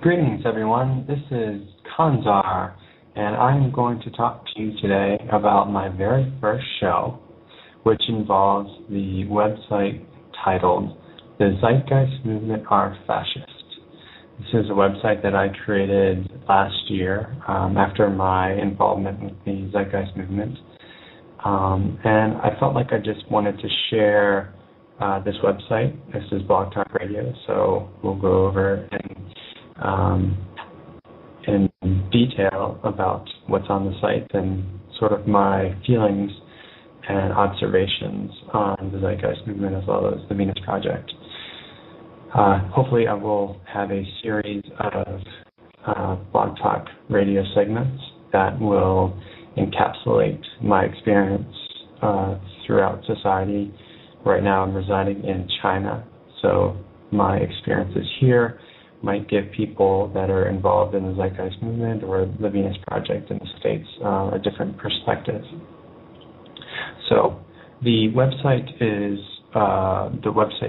Greetings, everyone. This is Conzar, and I'm going to talk to you today about my very first show, which involves the website titled The Zeitgeist Movement Are Fascist. This is a website that I created last year after my involvement with the Zeitgeist movement. And I felt like I just wanted to share this website. This is Blog Talk Radio, so we'll go over in detail about what's on the site and sort of my feelings and observations on the Zeitgeist movement as well as the Venus Project. Hopefully I will have a series of Blog Talk Radio segments that will encapsulate my experience throughout society. Right now I'm residing in China, so my experiences here might give people that are involved in the Zeitgeist movement or the Venus Project in the States a different perspective. So the website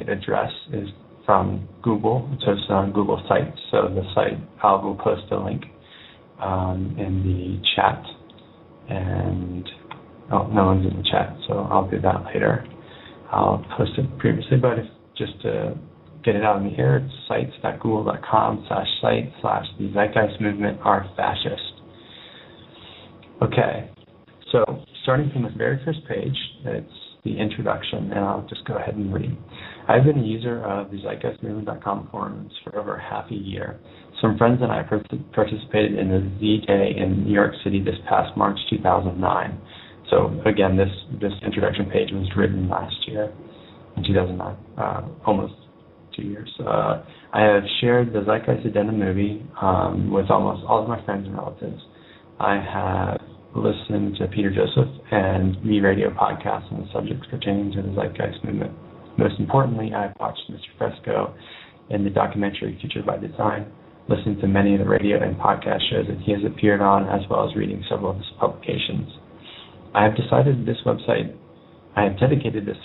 address is from Google, so it's on Google Sites. So the site, I will post a link in the chat, and no one's in the chat, so I'll do that later. I'll post it previously, but just to get it out in the air, it's sites.google.com/site/the Zeitgeist Movement Are Fascist. Okay, so starting from the very first page, it's the introduction, and I'll just go ahead and read. I've been a user of the ZeitgeistMovement.com forums for over half a year. Some friends and I participated in the Z-Day in New York City this past March 2009. So again, this introduction page was written last year, in 2009, almost 2 years. I have shared the Zeitgeist Addendum movie with almost all of my friends and relatives. I have listened to Peter Joseph and the radio podcasts on the subjects pertaining to the Zeitgeist movement. Most importantly, I have watched Mr. Fresco in the documentary Future by Design, listened to many of the radio and podcast shows that he has appeared on, as well as reading several of his publications. I have dedicated this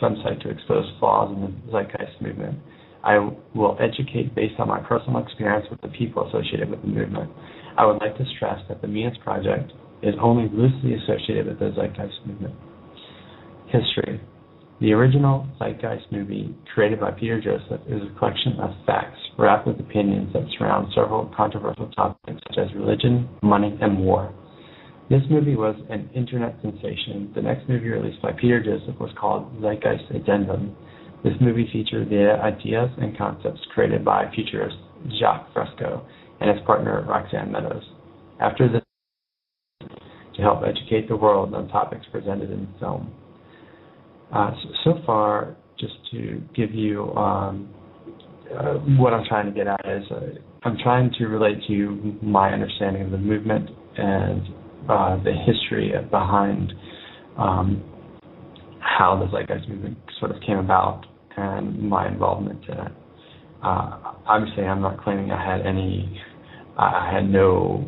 website to expose flaws in the Zeitgeist movement. I will educate based on my personal experience with the people associated with the movement. I would like to stress that the Venus Project is only loosely associated with the Zeitgeist movement. History. The original Zeitgeist movie, created by Peter Joseph, is a collection of facts wrapped with opinions that surround several controversial topics such as religion, money, and war. This movie was an internet sensation. The next movie released by Peter Joseph was called Zeitgeist Addendum. This movie featured the ideas and concepts created by futurist Jacques Fresco and his partner Roxanne Meadows. After this, to help educate the world on topics presented in film. So far, just to give you what I'm trying to get at is I'm trying to relate to you my understanding of the movement and the history behind how the Zeitgeist movement sort of came about and my involvement in it. Obviously, I'm not claiming I had no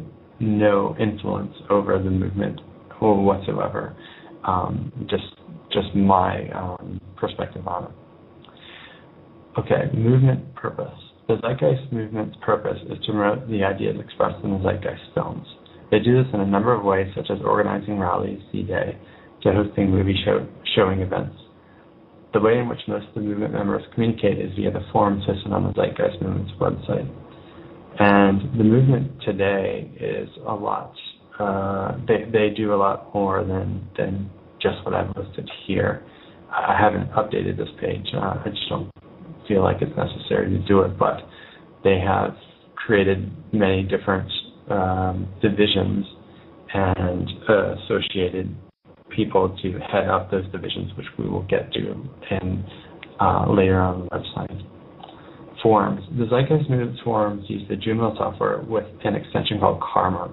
influence over the movement or whatsoever. Just my perspective on it. Okay, movement purpose. The Zeitgeist movement's purpose is to promote the ideas expressed in the Zeitgeist films. They do this in a number of ways, such as organizing rallies, Z-Day, to hosting movie showing events. The way in which most of the movement members communicate is via the forums hosted on the Zeitgeist movement's website. And the movement today is a lot, they do a lot more than just what I've listed here. I haven't updated this page. I just don't feel like it's necessary to do it, but they have created many different divisions and associated people to head up those divisions, which we will get to in later on the website. Forums. The Zeitgeist Movement forums use the Joomla software with an extension called Karma.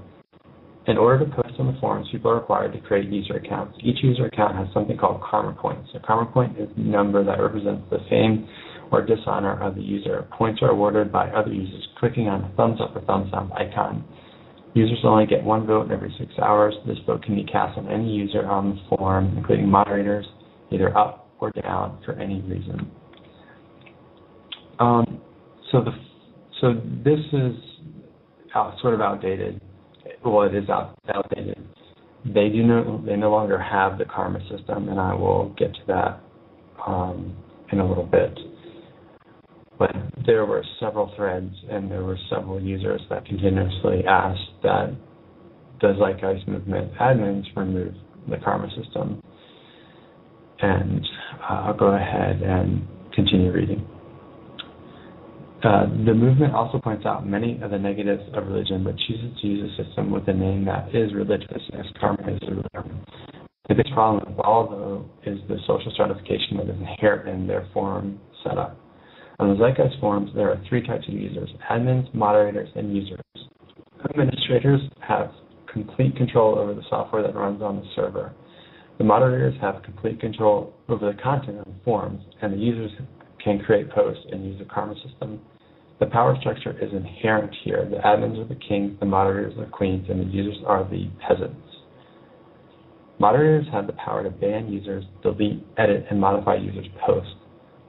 In order to post on the forums, people are required to create user accounts. Each user account has something called Karma points. A Karma point is a number that represents the fame or dishonor of the user. Points are awarded by other users clicking on the thumbs up or thumbs down icon. Users only get one vote every 6 hours. This vote can be cast on any user on the forum, including moderators, either up or down for any reason. So this is sort of outdated. Well, it is outdated. They no longer have the karma system, and I will get to that in a little bit. But there were several threads and there were several users that continuously asked that the Zeitgeist movement admins remove the karma system. And I'll go ahead and continue reading. The movement also points out many of the negatives of religion, but chooses to use a system with a name that is religious, as karma is a religion. The biggest problem with all, though, is the social stratification that is inherent in their forum setup. On the Zeitgeist forums, there are three types of users: admins, moderators, and users. Administrators have complete control over the software that runs on the server. The moderators have complete control over the content of the forums, and the users can create posts and use the karma system. The power structure is inherent here. The admins are the kings, the moderators are queens, and the users are the peasants. Moderators have the power to ban users, delete, edit, and modify users' posts.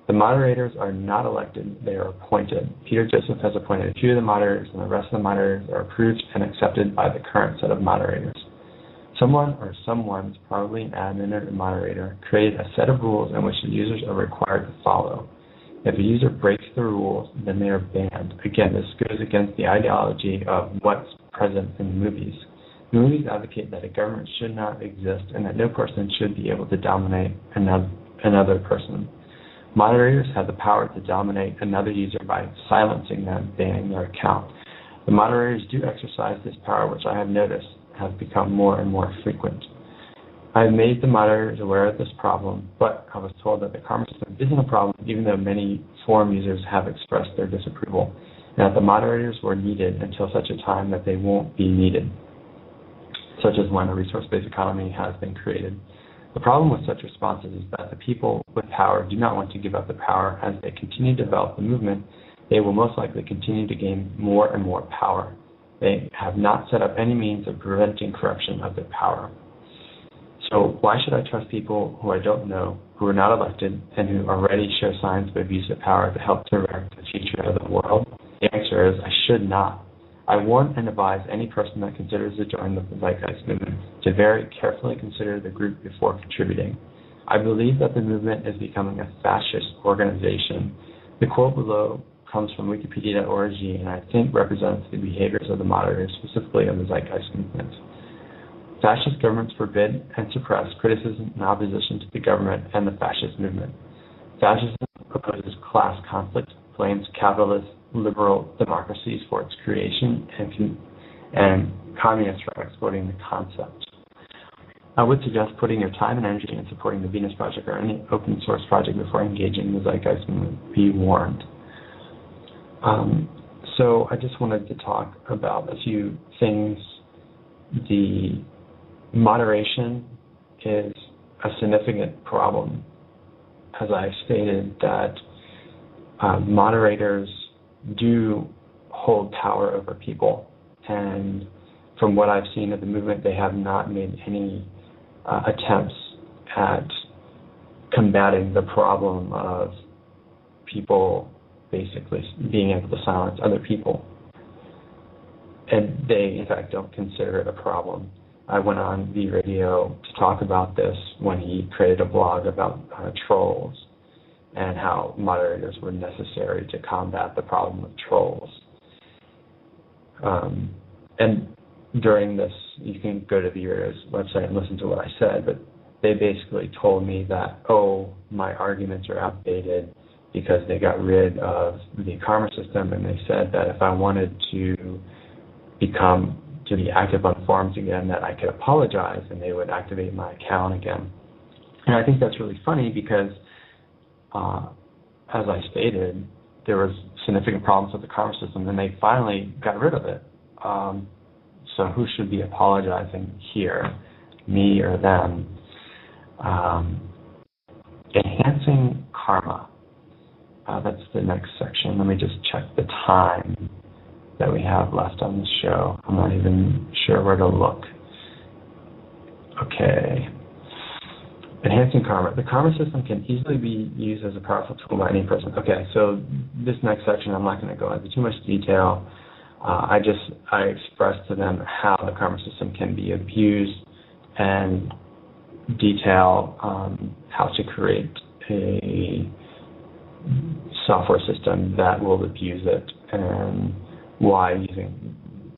The moderators are not elected, they are appointed. Peter Joseph has appointed a few of the moderators, and the rest of the moderators are approved and accepted by the current set of moderators. Someone or someones, probably an admin or a moderator, created a set of rules in which the users are required to follow. If a user breaks the rules, then they are banned. Again, this goes against the ideology of what's present in movies. Movies advocate that a government should not exist and that no person should be able to dominate another person. Moderators have the power to dominate another user by silencing them, banning their account. The moderators do exercise this power, which I have noticed has become more and more frequent. I have made the moderators aware of this problem, but I was told that the karma system isn't a problem, even though many forum users have expressed their disapproval, and that the moderators were needed until such a time that they won't be needed, such as when a resource-based economy has been created. The problem with such responses is that the people with power do not want to give up the power. As they continue to develop the movement, they will most likely continue to gain more and more power. They have not set up any means of preventing corruption of their power. So why should I trust people who I don't know, who are not elected, and who already show signs of abuse of power to help direct the future of the world? The answer is I should not. I warn and advise any person that considers to join the Zeitgeist movement to very carefully consider the group before contributing. I believe that the movement is becoming a fascist organization. The quote below comes from Wikipedia.org and I think represents the behaviors of the moderators, specifically of the Zeitgeist movement. Fascist governments forbid and suppress criticism and opposition to the government and the fascist movement. Fascism opposes class conflict, blames capitalist liberal democracies for its creation, and communists for exploiting the concept. I would suggest putting your time and energy in supporting the Venus Project or any open source project before engaging the Zeitgeist movement. Be warned. So I just wanted to talk about a few things. The moderation is a significant problem. As I stated, that moderators do hold power over people, and from what I've seen of the movement, they have not made any attempts at combating the problem of people basically being able to silence other people. And they, in fact, don't consider it a problem. I went on the radio to talk about this when he created a blog about trolls and how moderators were necessary to combat the problem of trolls. And during this, you can go to the radio's website and listen to what I said, but they basically told me that, my arguments are outdated because they got rid of the karma system, and they said that if I wanted to be active on forums again, that I could apologize and they would activate my account again. And I think that's really funny because, as I stated, there was significant problems with the karma system, and they finally got rid of it. So who should be apologizing here, me or them? Enhancing karma. That's the next section. Let me just check the time that we have left on the show. I'm not even sure where to look. Okay. Enhancing karma. The karma system can easily be used as a powerful tool by any person. Okay, so this next section, I'm not going to go into too much detail. I expressed to them how the karma system can be abused and detail how to create a software system that will abuse it, and why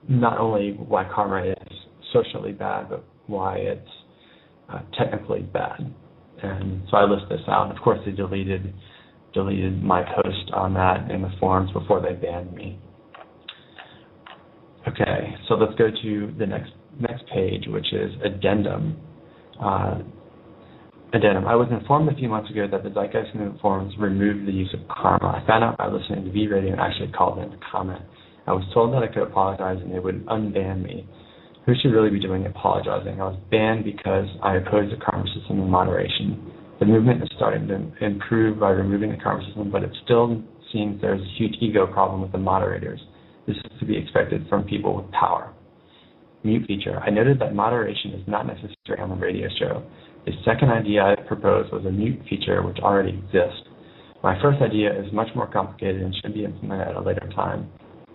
not only why karma is socially bad, but why it's technically bad. And so I list this out. Of course, they deleted my post on that in the forums before they banned me. Okay, so let's go to the next page, which is addendum. Addendum. I was informed a few months ago that the Zeitgeist movement forums removed the use of karma. I found out by listening to V Radio and actually called in to comment. I was told that I could apologize and they would unban me. Who should really be doing apologizing? I was banned because I opposed the karma system in moderation. The movement is starting to improve by removing the karma system, but it still seems there's a huge ego problem with the moderators. This is to be expected from people with power. Mute feature. I noted that moderation is not necessary on the radio show. The second idea I proposed was a mute feature which already exists. My first idea is much more complicated and should be implemented at a later time.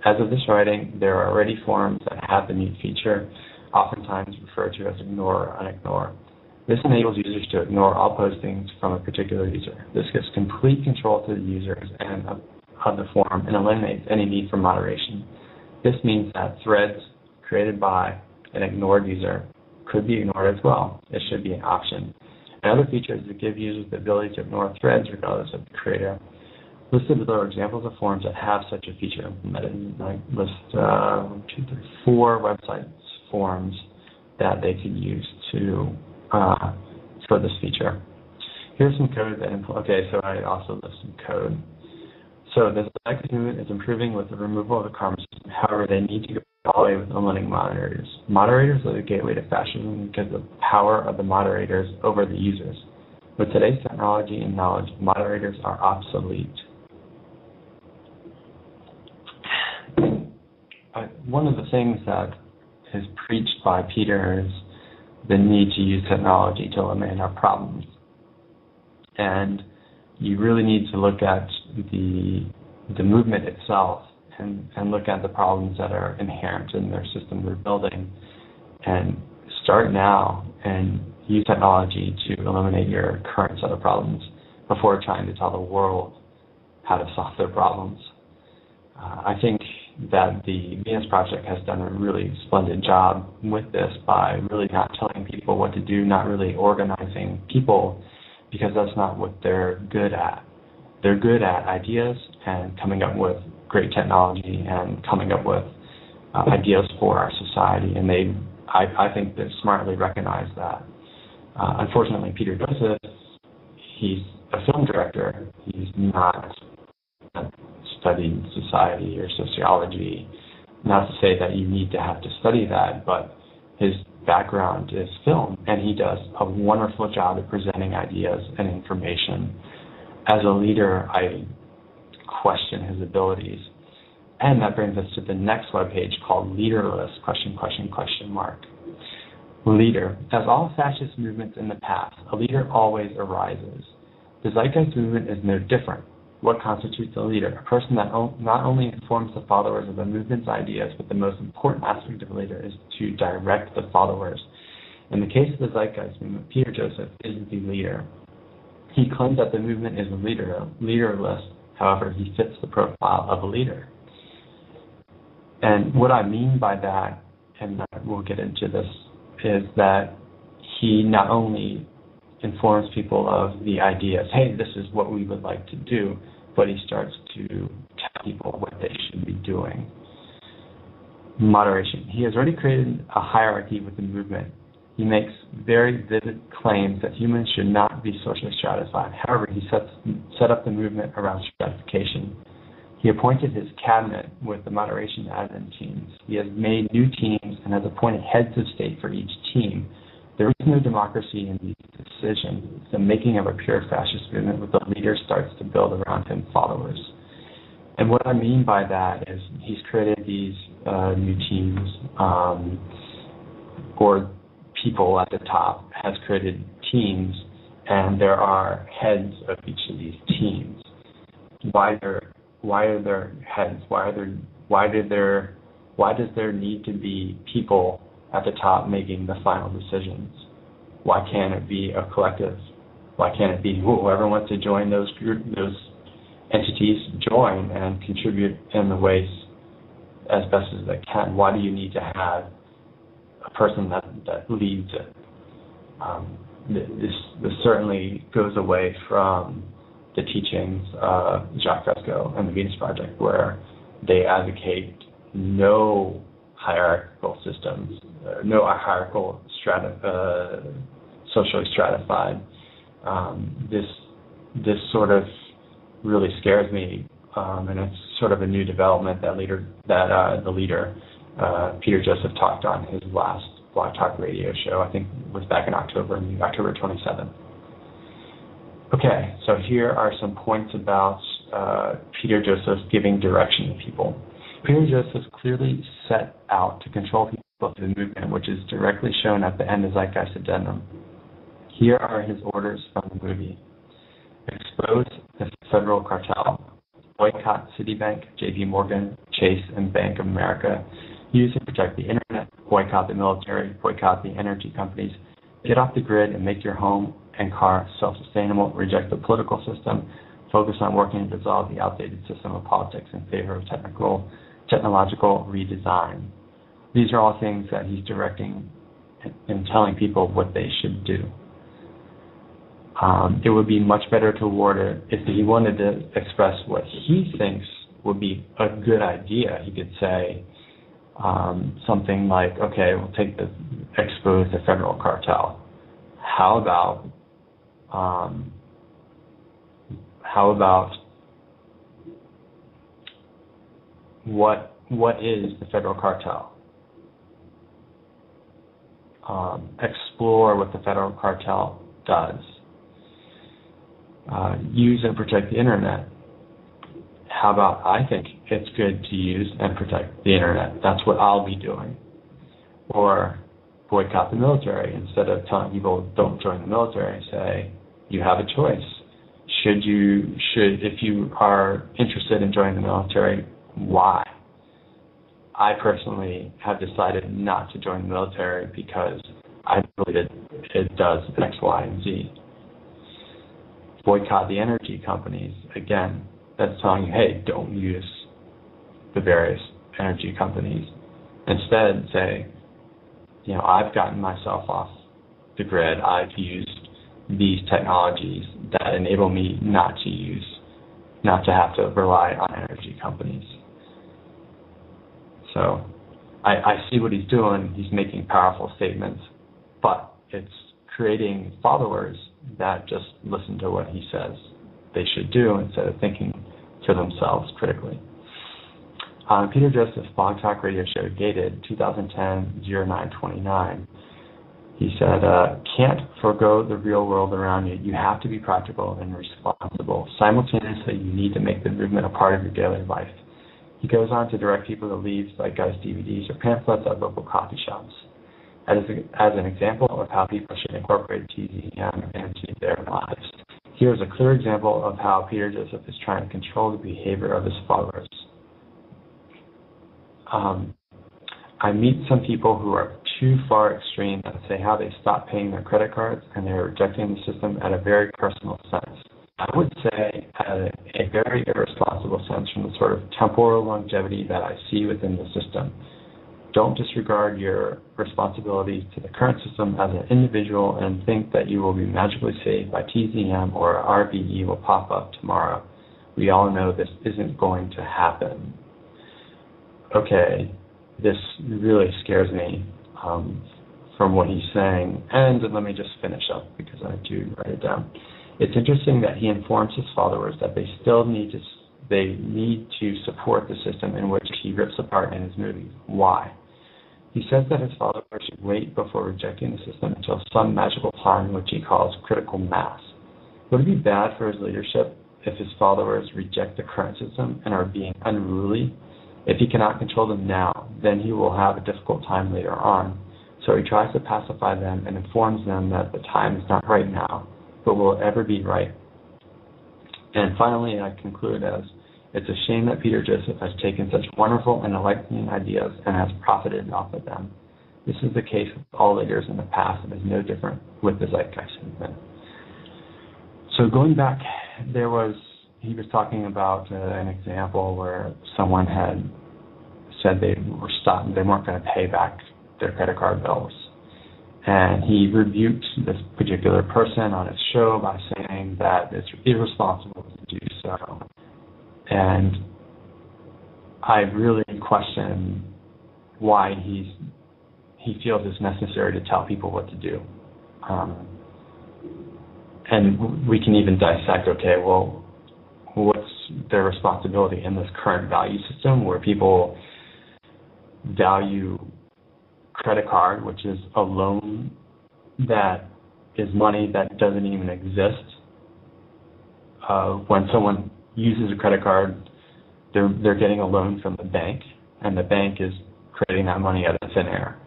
As of this writing, there are already forums that have the mute feature, oftentimes referred to as ignore or unignore. This enables users to ignore all postings from a particular user. This gives complete control to the users and of the forum and eliminates any need for moderation. This means that threads created by an ignored user could be ignored as well. It should be an option. Another feature is to give users the ability to ignore threads regardless of the creator. Listed below are examples of forums that have such a feature implemented. I list 4 websites, forums that they could use for this feature. Here's some code so I also list some code. So the Zeitgeist movement is improving with the removal of the karma system. However, they need to go all the way with eliminating moderators. Moderators are the gateway to fascism because of the power of the moderators over the users. With today's technology and knowledge, moderators are obsolete. One of the things that is preached by Peter is the need to use technology to eliminate our problems. And you really need to look at the movement itself and look at the problems that are inherent in their system they're building, and start now and use technology to eliminate your current set of problems before trying to tell the world how to solve their problems. I think that the Venus Project has done a really splendid job with this by really not telling people what to do, not really organizing people, because that's not what they're good at. They're good at ideas and coming up with great technology and coming up with ideas for our society, and I think they smartly recognize that. Unfortunately, Peter Joseph, he's a film director. He's not studied society or sociology. Not to say that you need to have to study that, but his background is film, and he does a wonderful job of presenting ideas and information. As a leader, I question his abilities. And that brings us to the next webpage called Leaderless, ? Leader. As all fascist movements in the past, a leader always arises. The Zeitgeist movement is no different. What constitutes a leader? A person that not only informs the followers of the movement's ideas, but the most important aspect of a leader is to direct the followers. In the case of the Zeitgeist movement, Peter Joseph is the leader. He claims that the movement is leaderless. However, he fits the profile of a leader. And what I mean by that, and we'll get into this, is that he not only informs people of the ideas, hey, this is what we would like to do, but he starts to tell people what they should be doing. Moderation. He has already created a hierarchy with the movement. He makes very vivid claims that humans should not be socially stratified. However, he set up the movement around stratification. He appointed his cabinet with the moderation admin teams. He has made new teams and has appointed heads of state for each team. There is no democracy in these decisions. It's the making of a pure fascist movement where the leader starts to build around him followers. And what I mean by that is he's created these new teams, or people at the top has created teams, and there are heads of each of these teams. Why are there heads? Why do their Why does there need to be people at the top making the final decisions? Why can't it be a collective? Why can't it be whoever wants to join those entities join and contribute in the ways as best as they can? Why do you need to have a person that leads it? This certainly goes away from the teachings of Jacques Fresco and the Venus Project, where they advocate no hierarchical systems, no hierarchical socially stratified. This sort of really scares me, and it's sort of a new development that the leader Peter Joseph talked on his last Blog Talk Radio show. I think it was back in October 27th. Okay, so here are some points about Peter Joseph giving direction to people. Peter Joseph clearly set out to control people through the movement, which is directly shown at the end of Zeitgeist Addendum. Here are his orders from the movie. Expose the federal cartel. Boycott Citibank, JP Morgan, Chase, and Bank of America. Use and protect the internet. Boycott the military. Boycott the energy companies. Get off the grid and make your home and car self-sustainable. Reject the political system. Focus on working to dissolve the outdated system of politics in favor of technological redesign. These are all things that he's directing and telling people what they should do. It would be much better to word it, if he wanted to express what he thinks would be a good idea, he could say something like, okay, we'll expose the federal cartel. How about what is the federal cartel? Explore what the federal cartel does. Use and protect the internet. How about, I think it's good to use and protect the internet. That's what I'll be doing. Or boycott the military. Instead of telling people don't join the military, say you have a choice. If you are interested in joining the military, why? I personally have decided not to join the military because I believe it does X, Y, and Z. Boycott the energy companies. Again, that's telling you, hey, don't use the various energy companies. Instead, say, I've gotten myself off the grid. I've used these technologies that enable me not to have to rely on energy companies. So I see what he's doing. He's making powerful statements, but it's creating followers that just listen to what he says they should do instead of thinking for themselves critically. Peter Joseph's Blog Talk Radio show, dated 2010-09-29, he said, can't forego the real world around you. You have to be practical and responsible. Simultaneously, you need to make the movement a part of your daily life. He goes on to direct people to leave Zeitgeist DVDs or pamphlets at local coffee shops. As an example of how people should incorporate TZM into their lives. Here's a clear example of how Peter Joseph is trying to control the behavior of his followers. I meet some people who are too far extreme that say how they stopped paying their credit cards and they're rejecting the system at a very personal sense. I would say at a very irresponsible sense from the sort of temporal longevity that I see within the system. Don't disregard your responsibilities to the current system as an individual and think that you will be magically saved by TZM or RVE will pop up tomorrow. We all know this isn't going to happen. Okay, this really scares me from what he's saying. And let me just finish up because I do write it down. It's interesting that he informs his followers that they still need to support the system in which he rips apart in his movies. Why? He says that his followers should wait before rejecting the system until some magical time which he calls critical mass. Would it be bad for his leadership if his followers reject the current system and are being unruly? If he cannot control them now, then he will have a difficult time later on. So he tries to pacify them and informs them that the time is not right now, but will ever be right. And finally, I conclude as, It's a shame that Peter Joseph has taken such wonderful and enlightening ideas and has profited off of them. This is the case with all leaders in the past and is no different with the Zeitgeist movement. So going back, he was talking about an example where someone had said they weren't going to pay back their credit card bills. And he rebuked this particular person on his show by saying that it's irresponsible to do so. And I really question why he feels it's necessary to tell people what to do. And we can even dissect, okay, well, what's their responsibility in this current value system where people value credit card, which is a loan that is money that doesn't even exist. When someone uses a credit card, they're getting a loan from the bank, and the bank is creating that money out of thin air.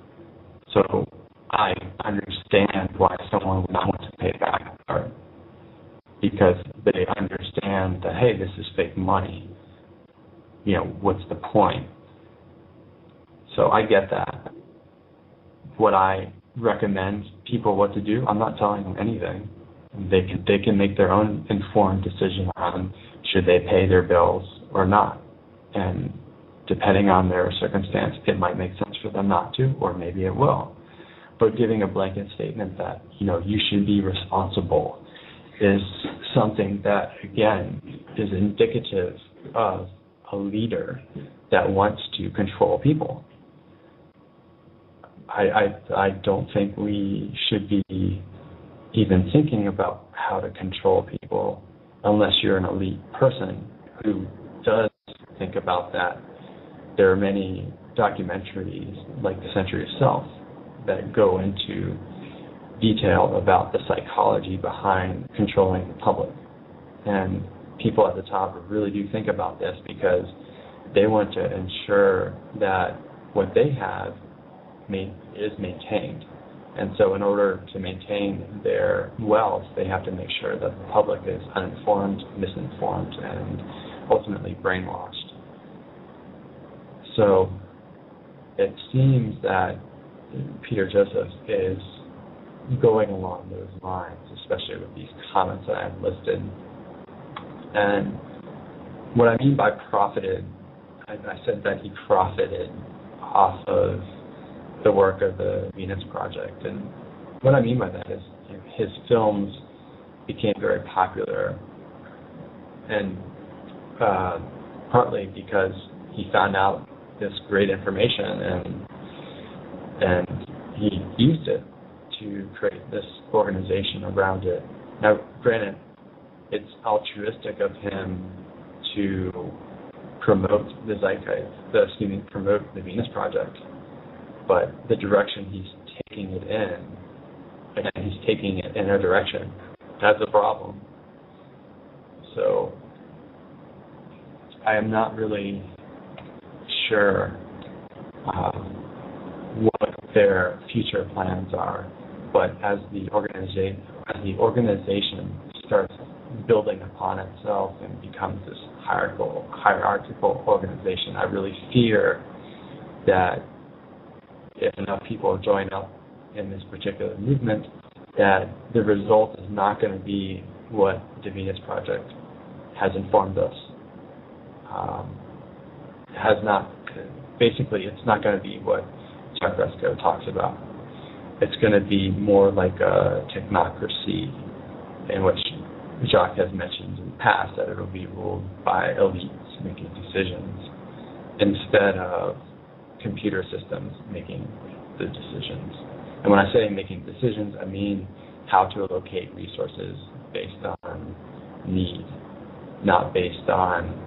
So I understand why someone would not want to pay back a card, because they understand that, hey, this is fake money. What's the point? So I get that. Would I recommend people what to do? I'm not telling them anything. They can make their own informed decision on should they pay their bills or not. And depending on their circumstance, it might make sense for them not to, or maybe it will. But giving a blanket statement that, you should be responsible is something that, again, is indicative of a leader that wants to control people. I don't think we should be even thinking about how to control people unless you're an elite person who does think about that. There are many documentaries like The Century of Self that go into detail about the psychology behind controlling the public. And people at the top really do think about this because they want to ensure that what they have is maintained. And so in order to maintain their wealth, they have to make sure that the public is uninformed, misinformed, and ultimately brainwashed. So it seems that Peter Joseph is going along those lines, especially with these comments that I've listed. And what I mean by profited, I said that he profited off of the work of the Venus Project. And what I mean by that is his films became very popular, and partly because he found out this great information and he used it to create this organization around it. Now, granted, it's altruistic of him to promote the Zeitgeist, promote the Venus Project, but the direction he's taking it in, and he's taking it in a direction, that's a problem. So I am not really sure what their future plans are, but as the organization starts building upon itself and becomes this hierarchical organization, I really fear that if enough people join up in this particular movement, that the result is not going to be what the Venus Project has informed us. It's not going to be what Chuck Resco talks about. It's going to be more like a technocracy, in which Jacques has mentioned in the past that it will be ruled by elites making decisions instead of computer systems making the decisions. And when I say making decisions, I mean how to allocate resources based on need, not based on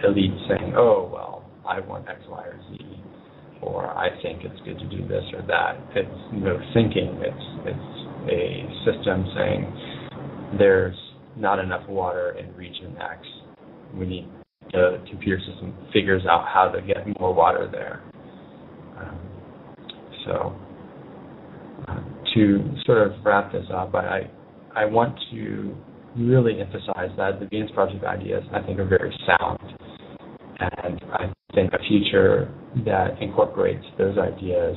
elites saying, oh, well, I want X, Y, or Z, or I think it's good to do this or that. It's no thinking. It's a system saying there's not enough water in region X. The computer system figures out how to get more water there. To sort of wrap this up, I want to really emphasize that the Venus Project ideas, I think, are very sound. And I think a future that incorporates those ideas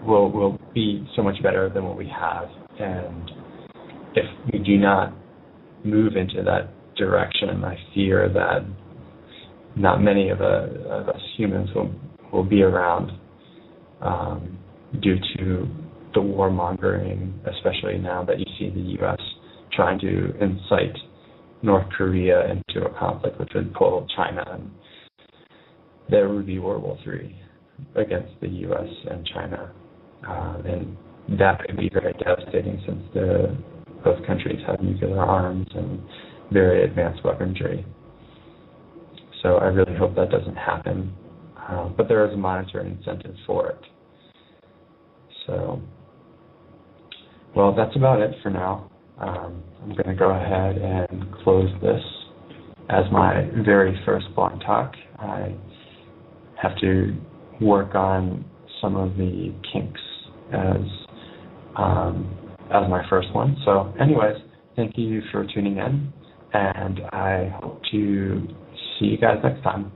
will be so much better than what we have. And if we do not move into that direction, I fear that not many of us humans will be around due to the warmongering, especially now that you see the U.S. trying to incite North Korea into a conflict which would pull China, and there would be World War III against the U.S. and China. And that could be very devastating since both countries have nuclear arms and very advanced weaponry. So I really hope that doesn't happen. But there is a monetary incentive for it. So, well, that's about it for now. I'm going to go ahead and close this as my very first blog talk. I have to work on some of the kinks as my first one. So anyways, thank you for tuning in, and I hope to see you guys next time.